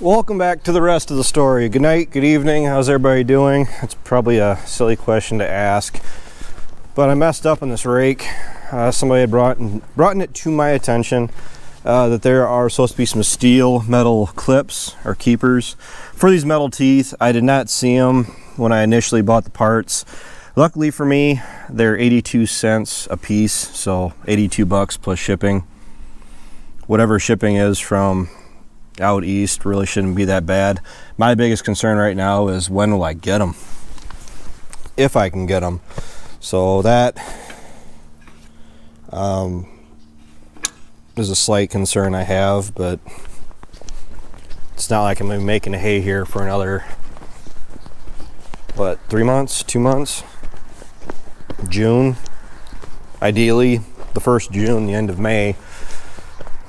Welcome back to the rest of the story. Good night, good evening, how's everybody doing? It's probably a silly question to ask, but I messed up on this rake. Somebody had brought it to my attention that there are supposed to be some steel metal clips or keepers for these metal teeth. I did not see them when I initially bought the parts. Luckily for me, they're 82 cents a piece, so 82 bucks plus shipping. Whatever shipping is from out east really shouldn't be that bad. My biggest concern right now is when will I get them, if I can get them. So that is a slight concern I have, but it's not like I'm gonna be making hay here for another, what, 3 months, 2 months? June, ideally the 1st June, the end of May.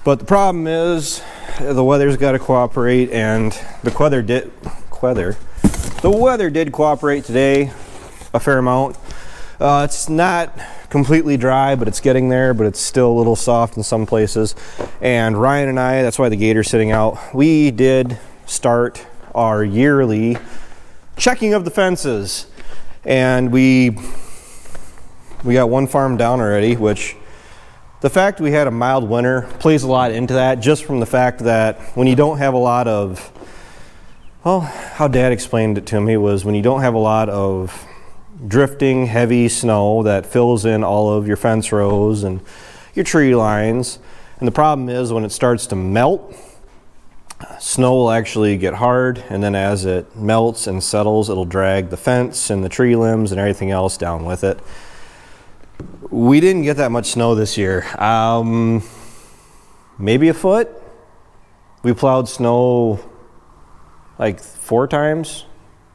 But the problem is the weather's got to cooperate, and the weather did cooperate today a fair amount. It's not completely dry, but it's getting there, but it's still a little soft in some places. And Ryan and I, that's why the gator's sitting out, we did start our yearly checking of the fences, and we got one farm down already, which the fact we had a mild winter plays a lot into that, just from the fact that when you don't have a lot of, well, how Dad explained it to me was when you don't have a lot of drifting heavy snow that fills in all of your fence rows and your tree lines. And the problem is when it starts to melt, snow will actually get hard, and then as it melts and settles, it'll drag the fence and the tree limbs and everything else down with it. We didn't get that much snow this year. Maybe a foot. We plowed snow like 4 times,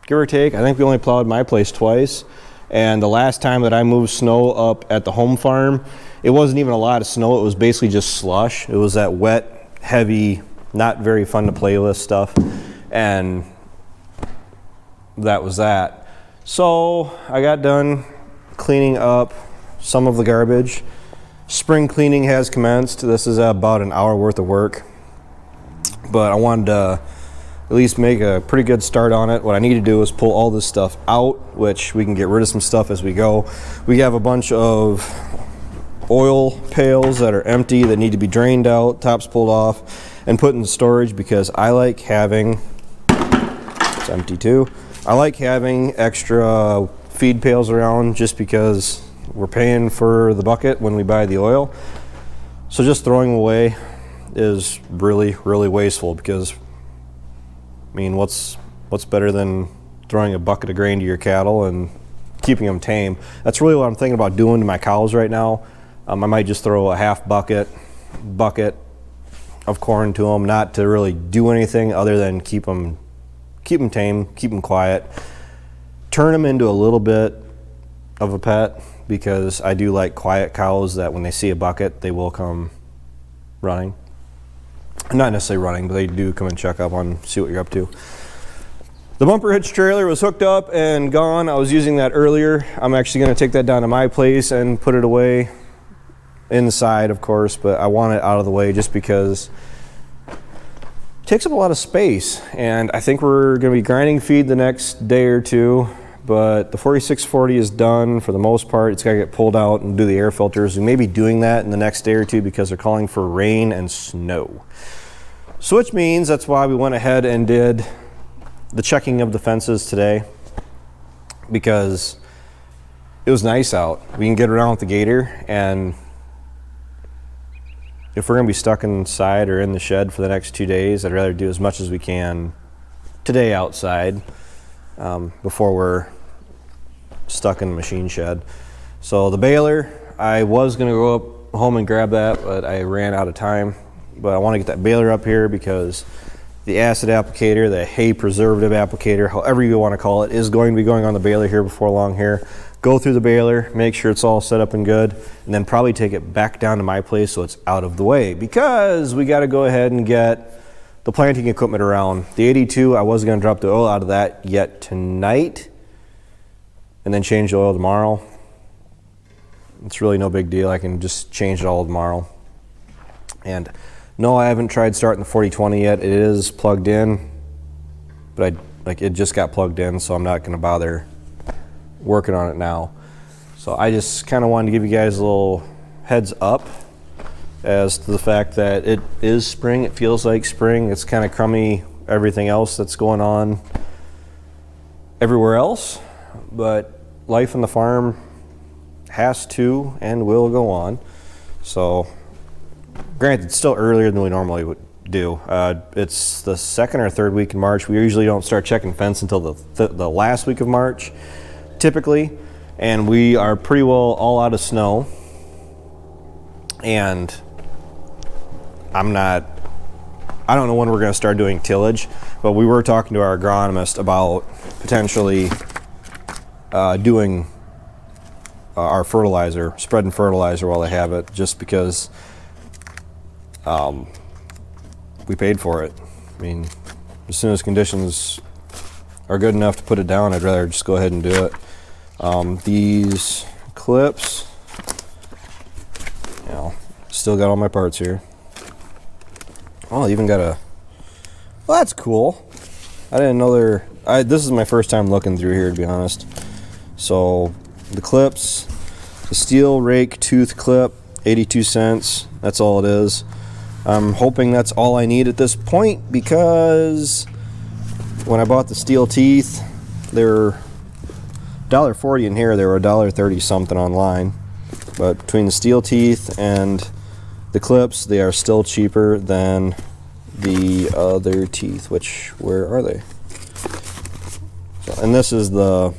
give or take. I think we only plowed my place twice. And the last time that I moved snow up at the home farm, it wasn't even a lot of snow. It was basically just slush. It was that wet, heavy, not very fun to play with stuff. And that was that. So I got done cleaning up some of the garbage. Spring cleaning has commenced. This is about an hour worth of work, but I wanted to at least make a pretty good start on it. What I need to do is pull all this stuff out, which we can get rid of some stuff as we go. We have a bunch of oil pails that are empty that need to be drained out, tops pulled off, and put in storage, because I like having, it's empty too, I like having extra feed pails around, just because we're paying for the bucket when we buy the oil. So just throwing them away is really, really wasteful, because I mean, what's better than throwing a bucket of grain to your cattle and keeping them tame? That's really what I'm thinking about doing to my cows right now. I might just throw a half bucket of corn to them, not to really do anything other than keep them tame, keep them quiet, turn them into a little bit of a pet, because I do like quiet cows that when they see a bucket, they will come running. Not necessarily running, but they do come and check up on, see what you're up to. The bumper hitch trailer was hooked up and gone. I was using that earlier. I'm actually going to take that down to my place and put it away inside, of course, but I want it out of the way just because it takes up a lot of space. And I think we're going to be grinding feed the next day or two. But the 4640 is done for the most part. It's got to get pulled out and do the air filters. We may be doing that in the next day or two, because they're calling for rain and snow. So which means that's why we went ahead and did the checking of the fences today, because it was nice out. We can get around with the gator, and if we're going to be stuck inside or in the shed for the next 2 days, I'd rather do as much as we can today outside before we're stuck in the machine shed. So the baler, I was going to go up home and grab that, but I ran out of time. But I want to get that baler up here, because the acid applicator, the hay preservative applicator, however you want to call it, is going to be going on the baler here before long here. Go through the baler, make sure it's all set up and good, and then probably take it back down to my place so it's out of the way, because we got to go ahead and get the planting equipment around. The 82, I wasn't going to drop the oil out of that yet tonight and then change the oil tomorrow. It's really no big deal. I can just change it all tomorrow. And No, I haven't tried starting the 4020 yet. It is plugged in, but it just got plugged in, so I'm not going to bother working on it now. So I just kind of wanted to give you guys a little heads up as to the fact that it is spring. It feels like spring. It's kind of crummy, everything else that's going on everywhere else, but life on the farm has to and will go on. So granted, it's still earlier than we normally would do. It's the second or third week in March. We usually don't start checking fence until the last week of March, typically, and we are pretty well all out of snow. And I don't know when we're going to start doing tillage, but we were talking to our agronomist about potentially doing our fertilizer, spreading fertilizer while they have it, just because we paid for it. I mean, as soon as conditions are good enough to put it down, I'd rather just go ahead and do it. These clips, you know, still got all my parts here. Oh, I even got a, well, that's cool. I didn't know this is my first time looking through here, to be honest. So the clips, the steel rake tooth clip, 82 cents. That's all it is. I'm hoping that's all I need at this point, because when I bought the steel teeth, they were $1.40 in here. They were $1.30 something online. But between the steel teeth and the clips, they are still cheaper than the other teeth, which, where are they? So, and this is the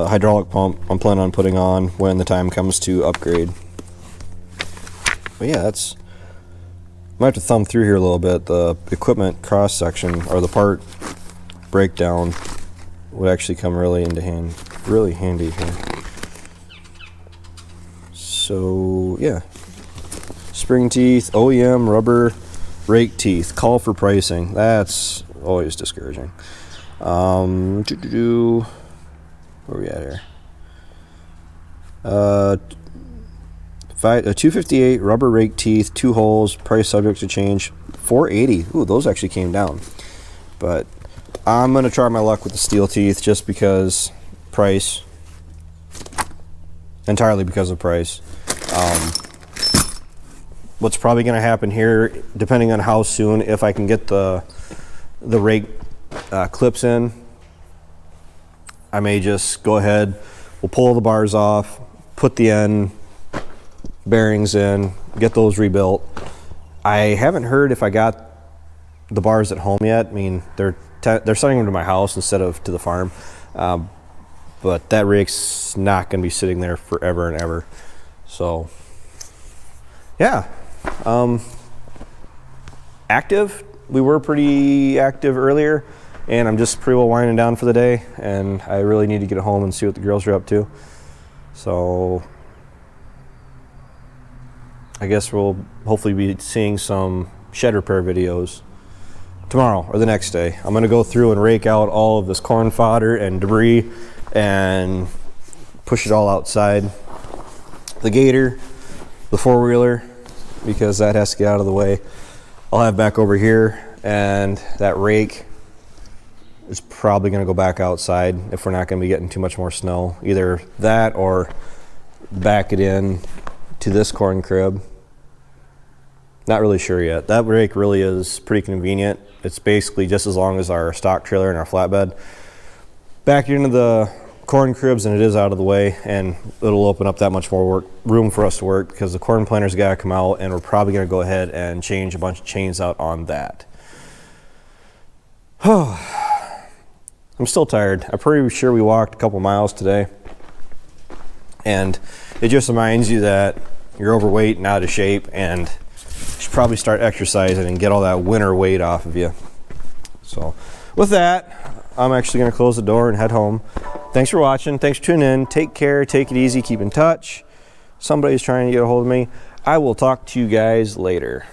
hydraulic pump I'm planning on putting on when the time comes to upgrade. But yeah, I might have to thumb through here a little bit. The equipment cross section, or the part breakdown, would actually come really handy here. So yeah, spring teeth, OEM rubber rake teeth. Call for pricing. That's always discouraging. Where are we at here? 258 rubber rake teeth, 2 holes, price subject to change, $4.80. Ooh, those actually came down. But I'm gonna try my luck with the steel teeth, just because price. Entirely because of price. What's probably going to happen here, depending on how soon, if I can get the rake clips in, I may just go ahead, we'll pull the bars off, put the end bearings in, get those rebuilt. I haven't heard if I got the bars at home yet. I mean, they're sending them to my house instead of to the farm. But that rake's not going to be sitting there forever and ever. So, yeah. Active. We were pretty active earlier, and I'm just pretty well winding down for the day, and I really need to get home and see what the girls are up to. So, I guess we'll hopefully be seeing some shed repair videos tomorrow or the next day. I'm going to go through and rake out all of this corn fodder and debris and push it all outside the gator, the four-wheeler, because that has to get out of the way. I'll have back over here, and that rake is probably going to go back outside if we're not going to be getting too much more snow. Either that or back it in to this corn crib. Not really sure yet. That rake really is pretty convenient. It's basically just as long as our stock trailer and our flatbed. Back into the corn cribs, and it is out of the way, and it'll open up that much more room for us to work, because the corn planter's got to come out, and we're probably going to go ahead and change a bunch of chains out on that. I'm still tired. I'm pretty sure we walked a couple miles today, and it just reminds you that you're overweight and out of shape, and you should probably start exercising and get all that winter weight off of you. So with that, I'm actually going to close the door and head home. Thanks for watching. Thanks for tuning in. Take care. Take it easy. Keep in touch. Somebody's trying to get a hold of me. I will talk to you guys later.